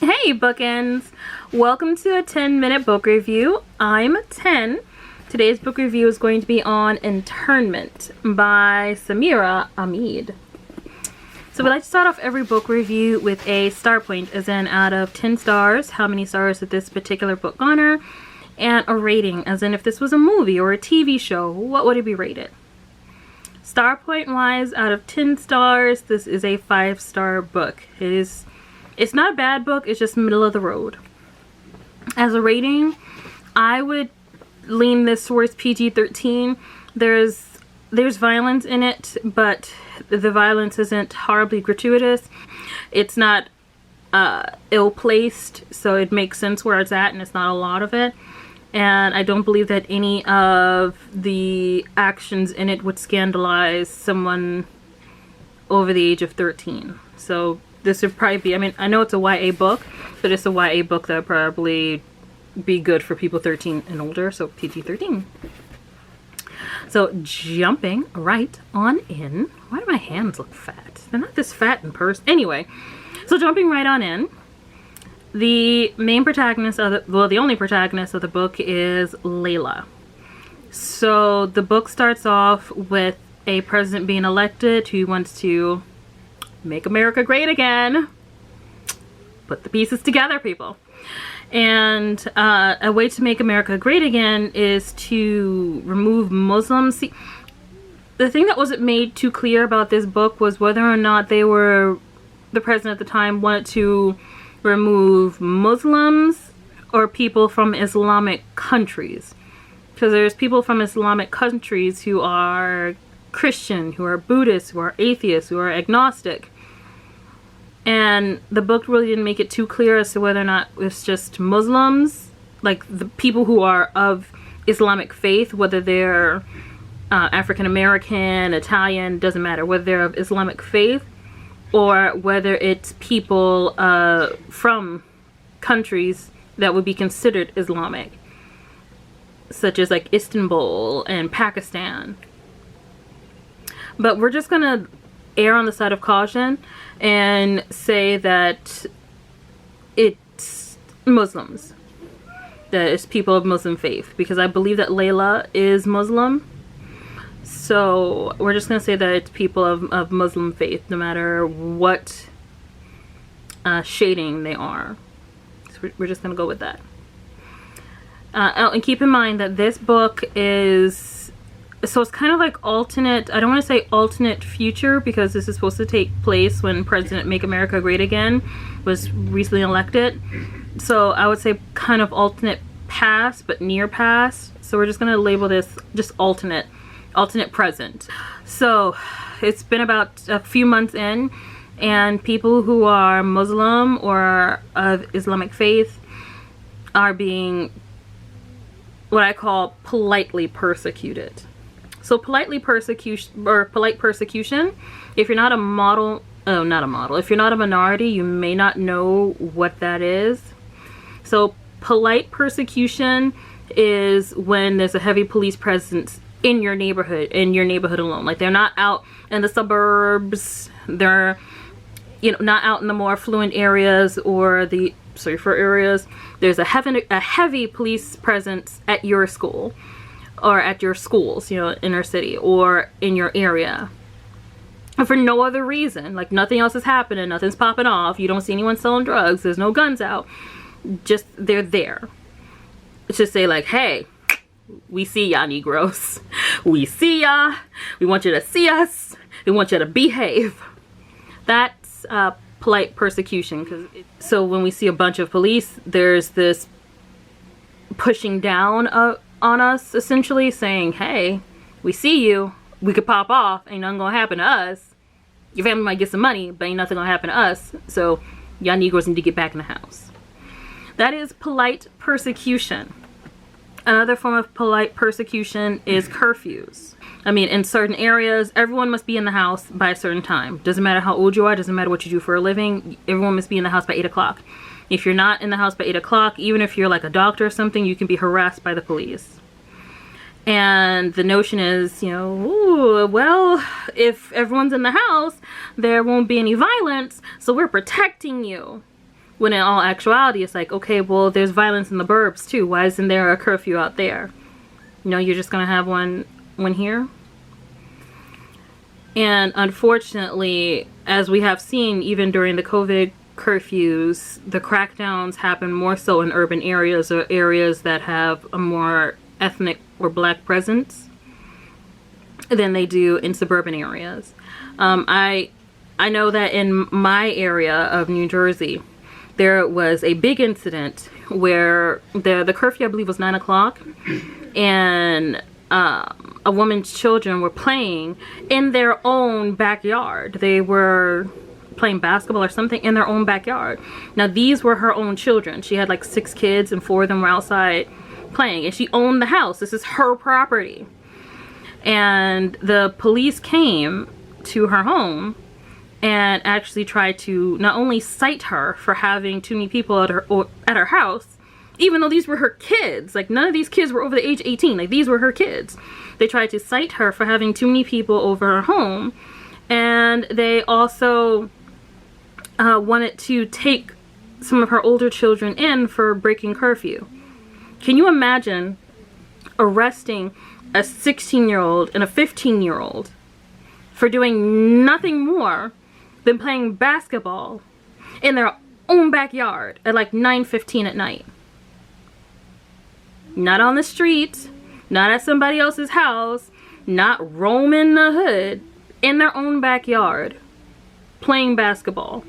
Hey Bookends! Welcome to a 10-minute book review. I'm 10. Today's book review is going to be on Internment by Samira Ahmed. So we like to start off every book review with a star point, as in out of 10 stars, how many stars did this particular book garner, and a rating, as in if this was a movie or a TV show, what would it be rated? Star point wise, out of 10 stars, this is a 5-star book. It's not a bad book, it's just middle of the road. As a rating, I would lean this towards PG-13. There's violence in it, but the violence isn't horribly gratuitous. It's not ill-placed, so it makes sense where it's at, and it's not a lot of it. And I don't believe that any of the actions in it would scandalize someone over the age of 13. So this would probably be, I mean, I know it's a YA book, but it's a YA book that would probably be good for people 13 and older, so PG-13. So jumping right on in. Why do my hands look fat? They're not this fat in person. Anyway, so jumping right on in. The main protagonist of the only protagonist of the book is Layla. So the book starts off with a president being elected who wants to make America great again. Put the pieces together, people. And a way to make America great again is to remove Muslims. See, the thing that wasn't made too clear about this book was whether or not the president at the time wanted to remove Muslims or people from Islamic countries. Because there's people from Islamic countries who are Christian, who are Buddhist, who are atheists, who are agnostic. And the book really didn't make it too clear as to whether or not it's just Muslims, like the people who are of Islamic faith, whether they're African American, Italian, doesn't matter, whether they're of Islamic faith, or whether it's people from countries that would be considered Islamic, such as like Istanbul and Pakistan. But we're just gonna err on the side of caution and say that it's Muslims, that it's people of Muslim faith, because I believe that Layla is Muslim. So we're just gonna say that it's people of Muslim faith, no matter what shading they are. So we're just gonna go with that. And keep in mind that this book is, so it's kind of like alternate, I don't want to say alternate future, because this is supposed to take place when President Make America Great Again was recently elected. So I would say kind of alternate past, but near past. So we're just going to label this just alternate present. So it's been about a few months in, and people who are Muslim or of Islamic faith are being what I call politely persecuted. So polite persecution, if you're not a model, if you're not a minority, you may not know what that is. So polite persecution is when there's a heavy police presence in your neighborhood alone. Like they're not out in the suburbs, they're not out in the more affluent areas or the safer areas. There's a heavy police presence at your school, or at your schools, inner city, or in your area. And for no other reason, like nothing else is happening, nothing's popping off, you don't see anyone selling drugs, there's no guns out, just they're there. It's just say like, hey, we see y'all Negroes. We see y'all. We want you to see us. We want you to behave. That's polite persecution. So when we see a bunch of police, there's this pushing down on us, essentially saying, hey, we see you, we could pop off, ain't nothing gonna happen to us. Your family might get some money, but ain't nothing gonna happen to us, so y'all Negroes need to get back in the house. That is polite persecution. Another form of polite persecution is curfews. I mean, in certain areas, everyone must be in the house by a certain time. Doesn't matter how old you are, doesn't matter what you do for a living, everyone must be in the house by 8 o'clock. If you're not in the house by 8 o'clock, even if you're like a doctor or something, you can be harassed by the police. And the notion is, ooh, well, if everyone's in the house, there won't be any violence, so we're protecting you. When in all actuality, it's like, okay, well, there's violence in the burbs too. Why isn't there a curfew out there? You know, you're just gonna have one here. And unfortunately, as we have seen even during the COVID curfews, the crackdowns happen more so in urban areas or areas that have a more ethnic or black presence than they do in suburban areas. I know that in my area of New Jersey, there was a big incident where the curfew, I believe, was 9 o'clock, and a woman's children were playing in their own backyard. They were playing basketball or something in their own backyard. Now, these were her own children. She had like 6 kids and 4 of them were outside playing, and she owned the house. This is her property. And the police came to her home and actually tried to not only cite her for having too many people at her house, even though these were her kids. Like, none of these kids were over the age 18. Like, these were her kids. They tried to cite her for having too many people over her home. And they also wanted to take some of her older children in for breaking curfew. Can you imagine arresting a 16-year-old and a 15-year-old for doing nothing more than playing basketball in their own backyard at like 9:15 at night? Not on the street, not at somebody else's house, not roaming the hood, in their own backyard playing basketball.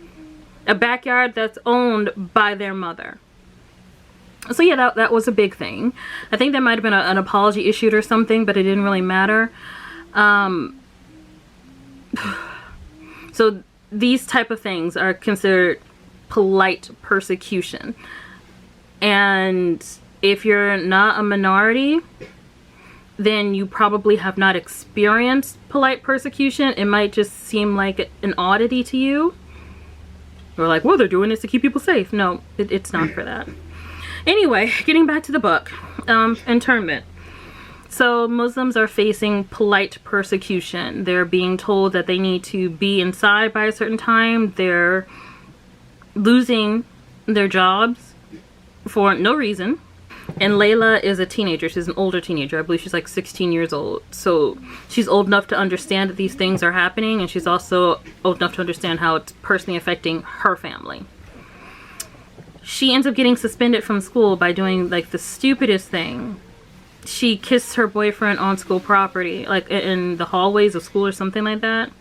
A backyard that's owned by their mother. So yeah, that was a big thing. I think there might have been an apology issued or something, but it didn't really matter. So these type of things are considered polite persecution. And if you're not a minority, then you probably have not experienced polite persecution. It might just seem like an oddity to you. Or like, well, they're doing this to keep people safe. No, it's not for that. Anyway, getting back to the book, Internment. So Muslims are facing polite persecution. They're being told that they need to be inside by a certain time. They're losing their jobs for no reason. And Layla is a teenager. She's an older teenager. I believe she's like 16 years old. So she's old enough to understand that these things are happening, and she's also old enough to understand how it's personally affecting her family. She ends up getting suspended from school by doing like the stupidest thing. She kissed her boyfriend on school property, like in the hallways of school or something like that.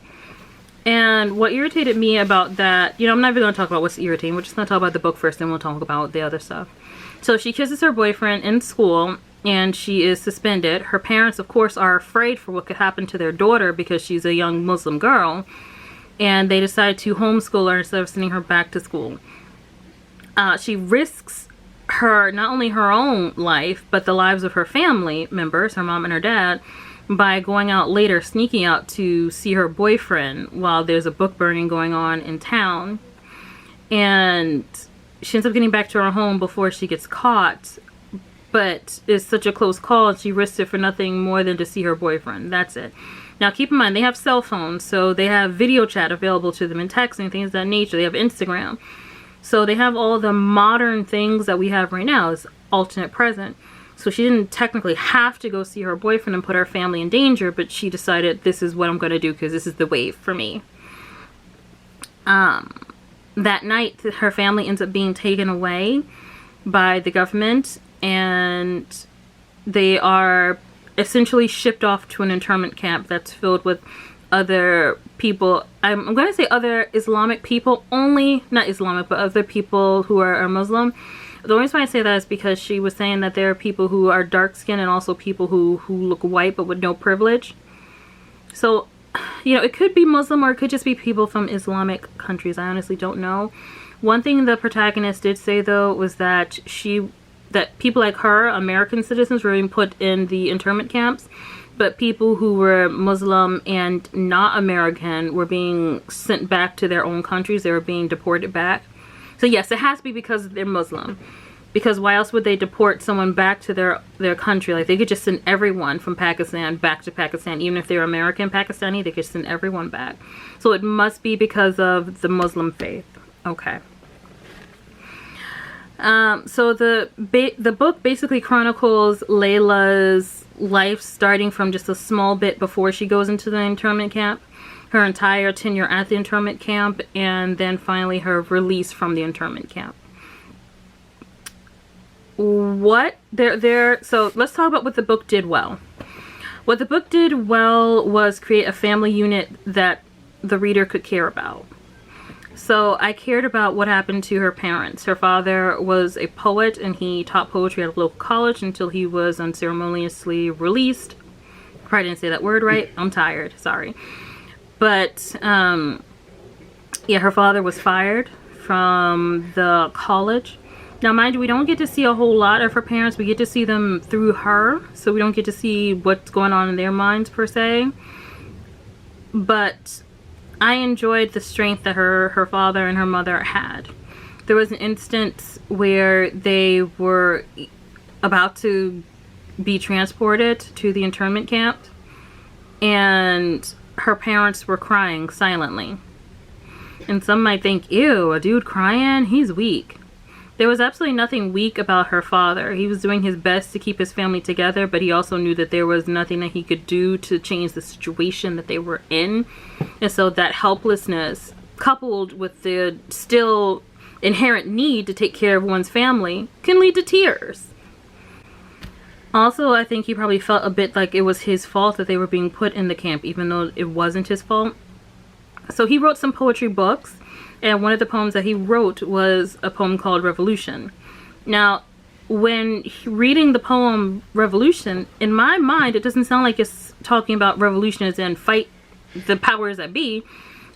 And what irritated me about that, you know, I'm not even going to talk about what's irritating. We're just going to talk about the book first, then we'll talk about the other stuff. So she kisses her boyfriend in school, and she is suspended. Her parents, of course, are afraid for what could happen to their daughter because she's a young Muslim girl. And they decide to homeschool her instead of sending her back to school. She risks not only her own life, but the lives of her family members, her mom and her dad, by going out later, sneaking out to see her boyfriend while there's a book burning going on in town. And she ends up getting back to her home before she gets caught, but it's such a close call, and she risks it for nothing more than to see her boyfriend. That's it. Now keep in mind, they have cell phones, so they have video chat available to them and texting, things of that nature. They have Instagram. So they have all the modern things that we have right now as alternate present. So she didn't technically have to go see her boyfriend and put her family in danger, but she decided, this is what I'm going to do because this is the wave for me. That night, her family ends up being taken away by the government, and they are essentially shipped off to an internment camp that's filled with other people. I'm going to say other Islamic people, only not Islamic, but other people who are Muslim. The only reason why I say that is because she was saying that there are people who are dark skinned and also people who look white but with no privilege. So, you know, it could be Muslim or it could just be people from Islamic countries. I honestly don't know. One thing the protagonist did say, though, was that people like her, American citizens, were being put in the internment camps, but people who were Muslim and not American were being sent back to their own countries. They were being deported back. So yes, it has to be because they're Muslim. Because why else would they deport someone back to their country? Like, they could just send everyone from Pakistan back to Pakistan. Even if they're American Pakistani, they could send everyone back. So it must be because of the Muslim faith. Okay. So the book basically chronicles Layla's life, starting from just a small bit before she goes into the internment camp, her entire tenure at the internment camp, and then finally her release from the internment camp. So let's talk about what the book did well. What the book did well was create a family unit that the reader could care about. So I cared about what happened to her parents. Her father was a poet and he taught poetry at a local college until he was unceremoniously released. Probably didn't say that word right. I'm tired. Sorry. But yeah, her father was fired from the college. Now, mind you, we don't get to see a whole lot of her parents. We get to see them through her. So we don't get to see what's going on in their minds per se. But I enjoyed the strength that her father and her mother had. There was an instance where they were about to be transported to the internment camp, and her parents were crying silently. And some might think, ew, a dude crying? He's weak. There was absolutely nothing weak about her father. He was doing his best to keep his family together, but he also knew that there was nothing that he could do to change the situation that they were in. And so that helplessness, coupled with the still inherent need to take care of one's family, can lead to tears. Also, I think he probably felt a bit like it was his fault that they were being put in the camp, even though it wasn't his fault. So he wrote some poetry books. And one of the poems that he wrote was a poem called Revolution. Now, when reading the poem Revolution, in my mind, it doesn't sound like it's talking about revolution as in fight the powers that be.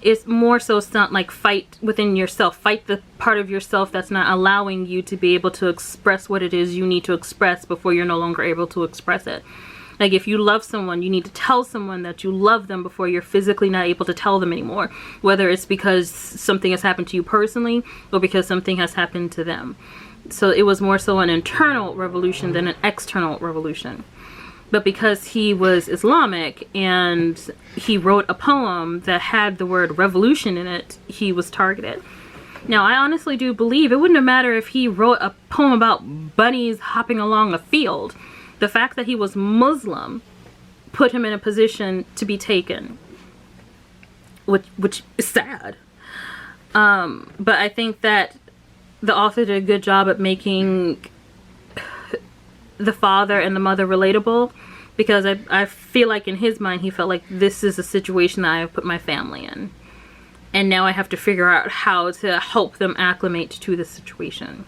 It's more so sound like fight within yourself. Fight the part of yourself that's not allowing you to be able to express what it is you need to express before you're no longer able to express it. Like if you love someone, you need to tell someone that you love them before you're physically not able to tell them anymore. Whether it's because something has happened to you personally or because something has happened to them. So it was more so an internal revolution than an external revolution. But because he was Islamic and he wrote a poem that had the word revolution in it, he was targeted. Now, I honestly do believe it wouldn't have mattered if he wrote a poem about bunnies hopping along a field. The fact that he was Muslim put him in a position to be taken, which is sad. But I think that the author did a good job at making the father and the mother relatable, because I feel like in his mind he felt like this is a situation that I have put my family in. And now I have to figure out how to help them acclimate to the situation.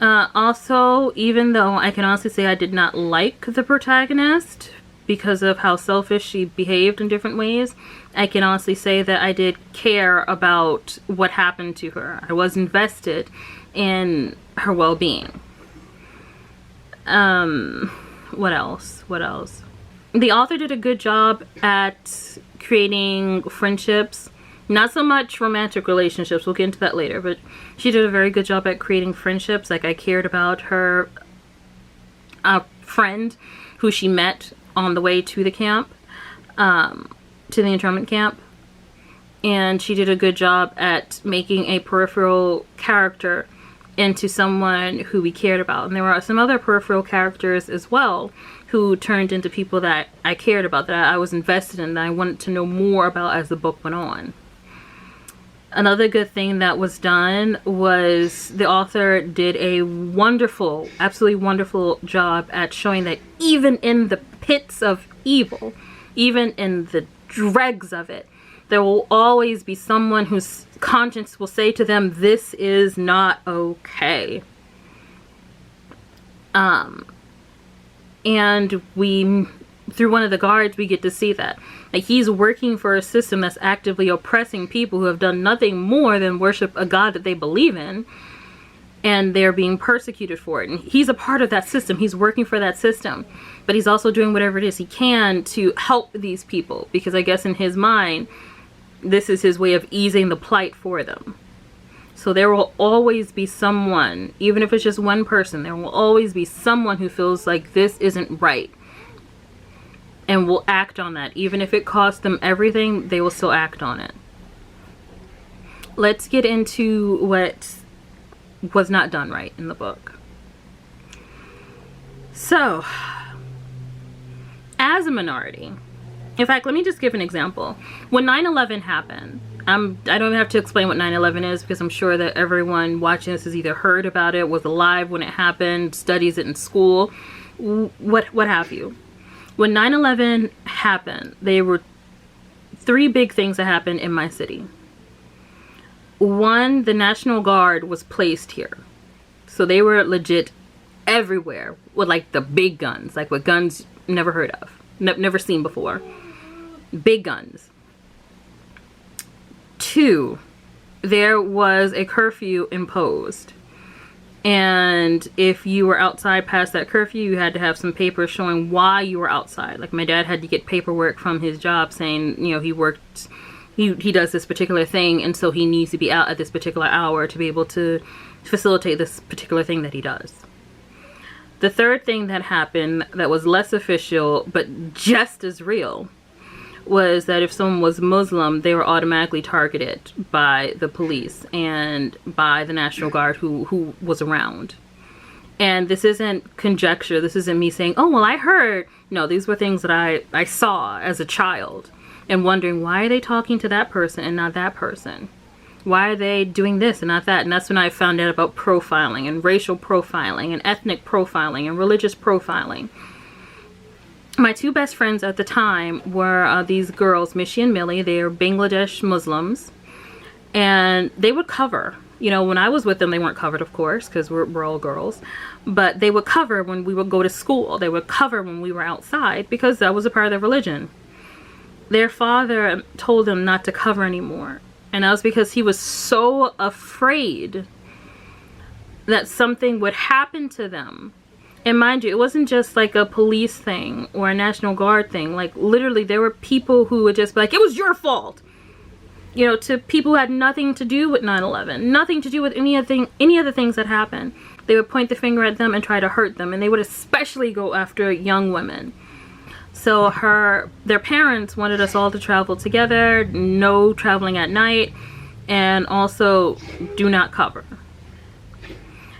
Also, even though I can honestly say I did not like the protagonist because of how selfish she behaved in different ways, I can honestly say that I did care about what happened to her. I was invested in her well-being. What else? The author did a good job at creating friendships. Not so much romantic relationships, we'll get into that later, but she did a very good job at creating friendships. Like I cared about her friend who she met on the way to the camp, to the internment camp. And she did a good job at making a peripheral character into someone who we cared about. And there were some other peripheral characters as well who turned into people that I cared about, that I was invested in, that I wanted to know more about as the book went on. Another good thing that was done was the author did a wonderful, absolutely wonderful job at showing that even in the pits of evil, even in the dregs of it, there will always be someone whose conscience will say to them, this is not okay. And we, through one of the guards, we get to see that. Like he's working for a system that's actively oppressing people who have done nothing more than worship a God that they believe in, and they're being persecuted for it. And he's a part of that system. He's working for that system, but he's also doing whatever it is he can to help these people, because I guess in his mind, this is his way of easing the plight for them. So there will always be someone, even if it's just one person, there will always be someone who feels like this isn't right and will act on that. Even if it costs them everything, they will still act on it. Let's get into what was not done right in the book. So, as a minority, in fact, let me just give an example. When 9/11 happened, I don't even have to explain what 9/11 is, because I'm sure that everyone watching this has either heard about it, was alive when it happened, studies it in school, what have you. When 9/11 happened, there were 3 big things that happened in my city. One, the National Guard was placed here. So they were legit everywhere with like the big guns, like with guns never heard of, never seen before. Big guns. 2, there was a curfew imposed. And if you were outside past that curfew, you had to have some paper showing why you were outside. Like my dad had to get paperwork from his job saying, you know, he does this particular thing, and so he needs to be out at this particular hour to be able to facilitate this particular thing that he does. The third thing that happened that was less official but just as real was that if someone was Muslim, they were automatically targeted by the police and by the National Guard who was around. And this isn't conjecture. This isn't me saying, oh, well, I heard. No, these were things that I saw as a child and wondering, why are they talking to that person and not that person? Why are they doing this and not that? And that's when I found out about profiling and racial profiling and ethnic profiling and religious profiling. My 2 best friends at the time were these girls, Mishi and Millie. They are Bangladesh Muslims, and they would cover. You know, when I was with them, they weren't covered, of course, because we're all girls. But they would cover when we would go to school. They would cover when we were outside, because that was a part of their religion. Their father told them not to cover anymore. And that was because he was so afraid that something would happen to them. And mind you, it wasn't just like a police thing or a National Guard thing. Like literally there were people who would just be like, it was your fault. You know, to people who had nothing to do with 9/11, nothing to do with any of the things that happened. They would point the finger at them and try to hurt them. And they would especially go after young women. So their parents wanted us all to travel together, no traveling at night, and also do not cover.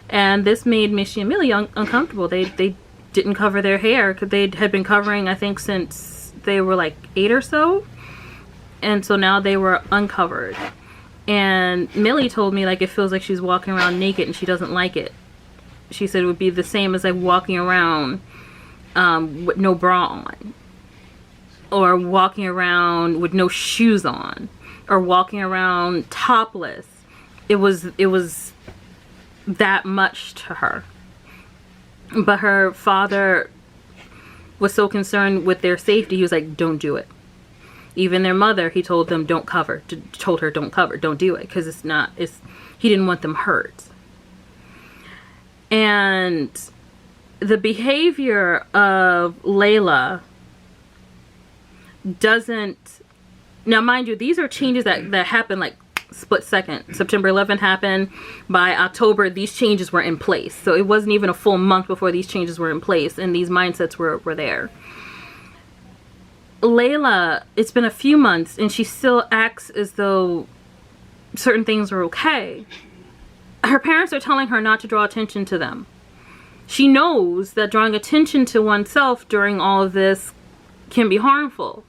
And this made Mishi and Millie uncomfortable. They didn't cover their hair, because they had been covering, I think, since they were like 8 or so. And so now they were uncovered. And Millie told me, like, it feels like she's walking around naked and she doesn't like it. She said it would be the same as like walking around with no bra on, or walking around with no shoes on, or walking around topless. It was that much to her. But her father was so concerned with their safety, he was like, don't do it. Even their mother, he told them don't cover, told her don't cover, don't do it, because he didn't want them hurt. And the behavior of Layla doesn't, now mind you, these are changes that happen like split second. September 11th happened. By October, these changes were in place. So it wasn't even a full month before these changes were in place and these mindsets were there. Layla, it's been a few months and she still acts as though certain things are okay. Her parents are telling her not to draw attention to them. She knows that drawing attention to oneself during all of this can be harmful.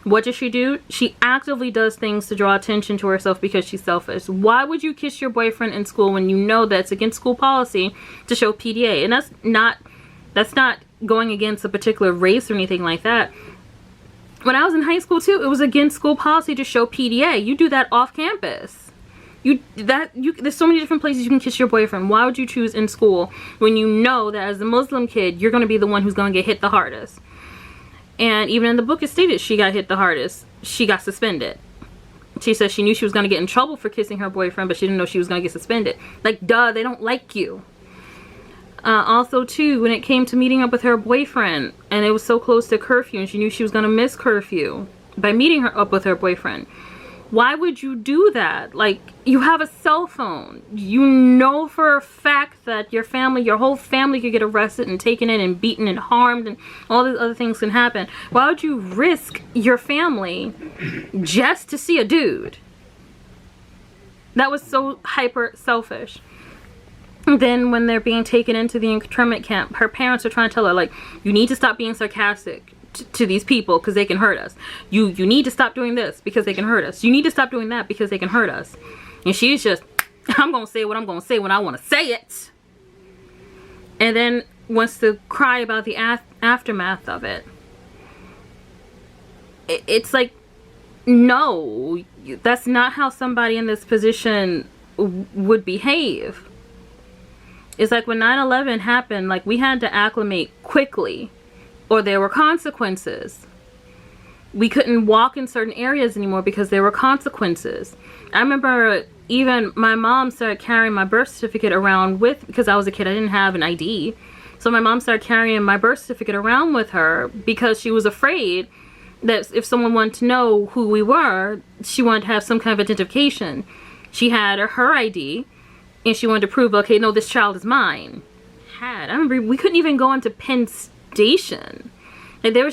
What does she do? She actively does things to draw attention to herself because she's selfish. Why would you kiss your boyfriend in school when you know that it's against school policy to show PDA? And that's not going against a particular race or anything like that. When I was in high school too, it was against school policy to show PDA. You do that off campus. There's so many different places you can kiss your boyfriend. Why would you choose in school when you know that as a Muslim kid, you're going to be the one who's going to get hit the hardest? And even in the book it stated she got hit the hardest. She got suspended. She said she knew she was going to get in trouble for kissing her boyfriend, but she didn't know she was going to get suspended. Like, duh, they don't like you. Also, too, when it came to meeting up with her boyfriend, and it was so close to curfew, and she knew she was going to miss curfew by meeting her up with her boyfriend. Why would you do that? Like, you have a cell phone. You know for a fact that your whole family could get arrested and taken in and beaten and harmed and all these other things can happen. Why would you risk your family just to see a dude? That was so hyper selfish. then when they're being taken into the internment camp, her parents are trying to tell her, like, you need to stop being sarcastic to these people because they can hurt us. You need to stop doing this because they can hurt us. You need to stop doing that because they can hurt us. And she's just, I'm going to say what I'm going to say when I want to say it. And then wants to cry about the aftermath of it. It's like, no, that's not how somebody in this position would behave. It's like when 9/11 happened, like, we had to acclimate quickly or there were consequences. We couldn't walk in certain areas anymore because there were consequences. I remember even my mom started carrying my birth certificate around because I was a kid, I didn't have an ID. So my mom started carrying my birth certificate around with her because she was afraid that if someone wanted to know who we were, she wanted to have some kind of identification. She had her ID, and she wanted to prove, okay, no, this child is mine. I remember we couldn't even go into Penn Station. Like, there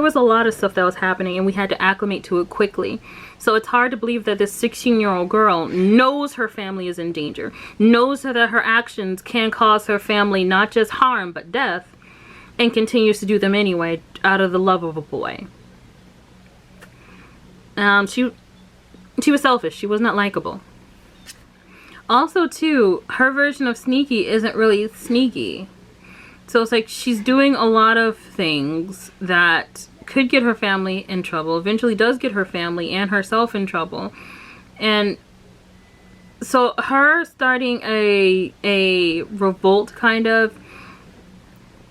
was a lot of stuff that was happening, and we had to acclimate to it quickly. So it's hard to believe that this 16-year-old girl knows her family is in danger, knows that her actions can cause her family not just harm, but death, and continues to do them anyway out of the love of a boy. She was selfish. She was not likable. Also, too, her version of sneaky isn't really sneaky. So it's like she's doing a lot of things that could get her family in trouble, eventually does get her family and herself in trouble. And so her starting a revolt kind of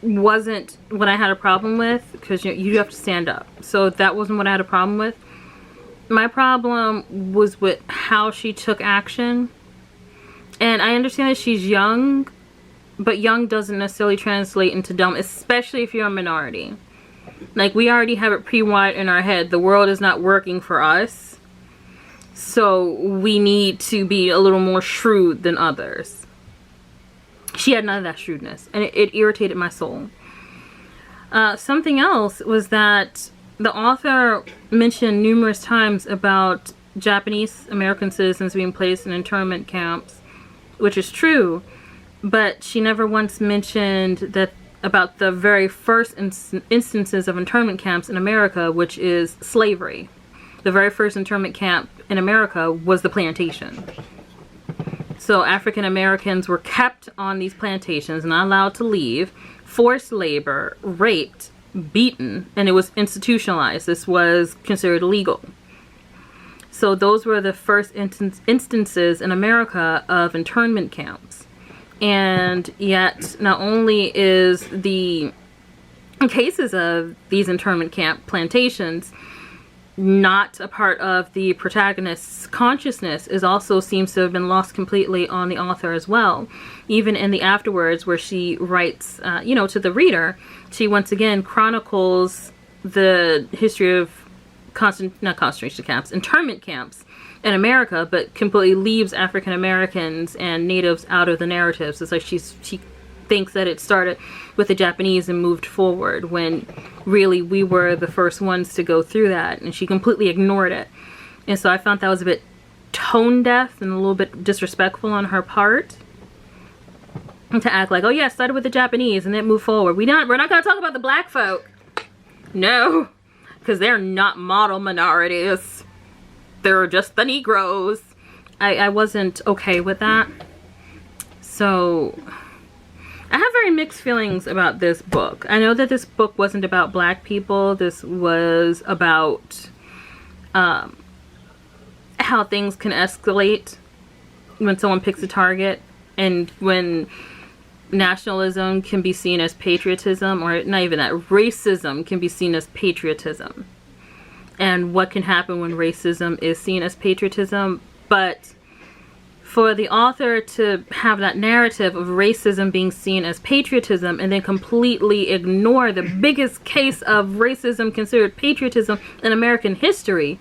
wasn't what I had a problem with, because you have to stand up. So that wasn't what I had a problem with. My problem was with how she took action. And I understand that she's young, but young doesn't necessarily translate into dumb, especially if you're a minority. Like, we already have it pre-wired in our head. The world is not working for us. So we need to be a little more shrewd than others. She had none of that shrewdness, and it irritated my soul. Something else was that the author mentioned numerous times about Japanese American citizens being placed in internment camps, which is true, but she never once mentioned that about the very first instances of internment camps in America, which is slavery. The very first internment camp in America was the plantation. So African Americans were kept on these plantations, not allowed to leave, forced labor, raped, beaten, and it was institutionalized. This was considered illegal. So those were the first instances in America of internment camps. And yet, not only is the cases of these internment camp plantations not a part of the protagonist's consciousness, is also seems to have been lost completely on the author as well. Even in the afterwards, where she writes, to the reader, she once again chronicles the history of internment camps in America, but completely leaves African Americans and natives out of the narratives. It's like she thinks that it started with the Japanese and moved forward, when really we were the first ones to go through that, and she completely ignored it. And so I found that was a bit tone deaf and a little bit disrespectful on her part, to act like, oh yeah, it started with the Japanese and then moved forward. We're not gonna talk about the black folk. No, because they're not model minorities. They're just the Negroes. I wasn't okay with that. So I have very mixed feelings about this book. I know that this book wasn't about black people. This was about how things can escalate when someone picks a target, and when nationalism can be seen as patriotism, or not even that, racism can be seen as patriotism, and what can happen when racism is seen as patriotism. But for the author to have that narrative of racism being seen as patriotism and then completely ignore the biggest case of racism considered patriotism in American history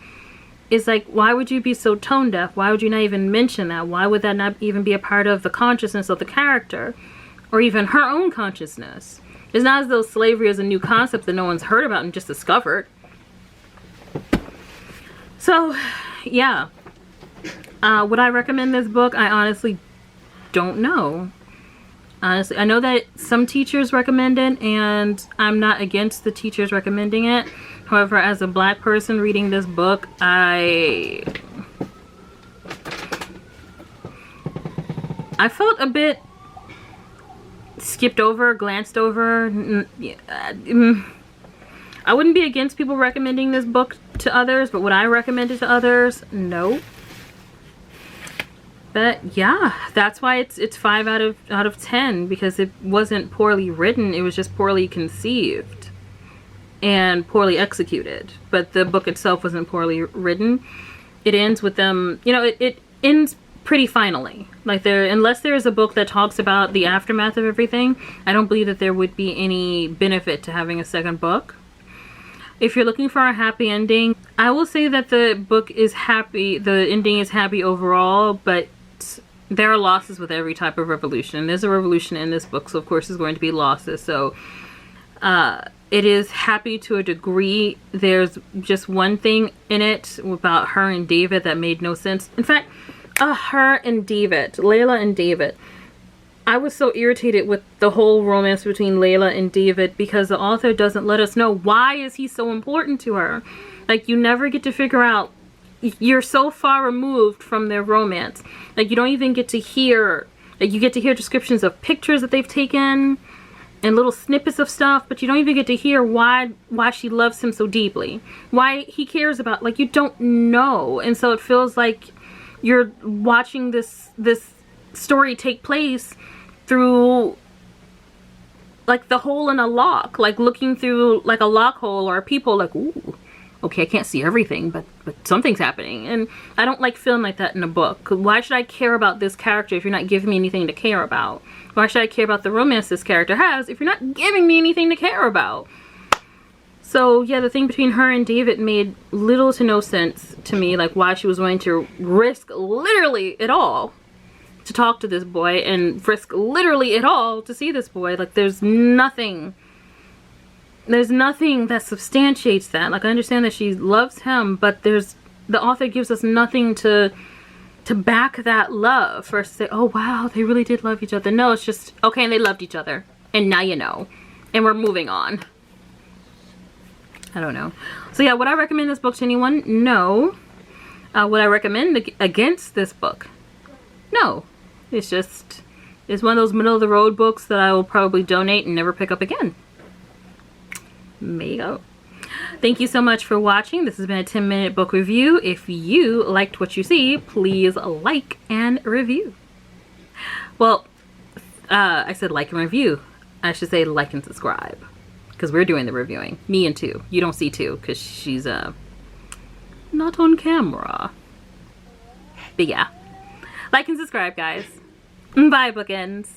is like, why would you be so tone deaf? Why would you not even mention that? Why would that not even be a part of the consciousness of the character, or even her own consciousness? It's not as though slavery is a new concept that no one's heard about and just discovered. So, yeah. Would I recommend this book? I honestly don't know. Honestly, I know that some teachers recommend it, and I'm not against the teachers recommending it. However, as a black person reading this book, I felt a bit skipped over, glanced over. I wouldn't be against people recommending this book to others, but would I recommend it to others? No. But yeah, that's why it's 5 out of 10, because it wasn't poorly written, it was just poorly conceived and poorly executed. But the book itself wasn't poorly written. It ends with them, you know, it ends pretty finally. Like, unless there is a book that talks about the aftermath of everything, I don't believe that there would be any benefit to having a second book. If you're looking for a happy ending, I will say that the book is happy, the ending is happy overall, but there are losses with every type of revolution. There's a revolution in this book, so of course there's going to be losses. So it is happy to a degree. There's just one thing in it about her and David that made no sense. In fact, her and David, Layla and David, I was so irritated with the whole romance between Layla and David, because the author doesn't let us know why is he so important to her. Like, you never get to figure out. You're so far removed from their romance. Like, you don't even get to hear, like, you get to hear descriptions of pictures that they've taken and little snippets of stuff, but you don't even get to hear why she loves him so deeply, why he cares about, like, you don't know. And so it feels like you're watching this story take place through, like, the hole in a lock, like looking through like a lock hole or a peephole, like, ooh, okay, I can't see everything, but something's happening. And I don't like feeling like that in a book. Why should I care about this character if you're not giving me anything to care about? Why should I care about the romance this character has if you're not giving me anything to care about? So yeah, the thing between her and David made little to no sense to me, like why she was willing to risk literally it all to talk to this boy and risk literally it all to see this boy. Like, there's nothing that substantiates that. Like, I understand that she loves him, but the author gives us nothing to back that love for us to say, oh wow, they really did love each other. No, it's just, okay, and they loved each other, and now you know, and we're moving on. I don't know. So yeah, would I recommend this book to anyone? No. Would I recommend against this book? No. It's one of those middle of the road books that I will probably donate and never pick up again. There you go. Thank you so much for watching. This has been a 10-minute book review. If you liked what you see, please like and review. Well, I said like and review. I should say like and subscribe, because we're doing the reviewing. Me and Tu. You don't see Tu because she's not on camera. But yeah, like and subscribe, guys. Bye, Bookends.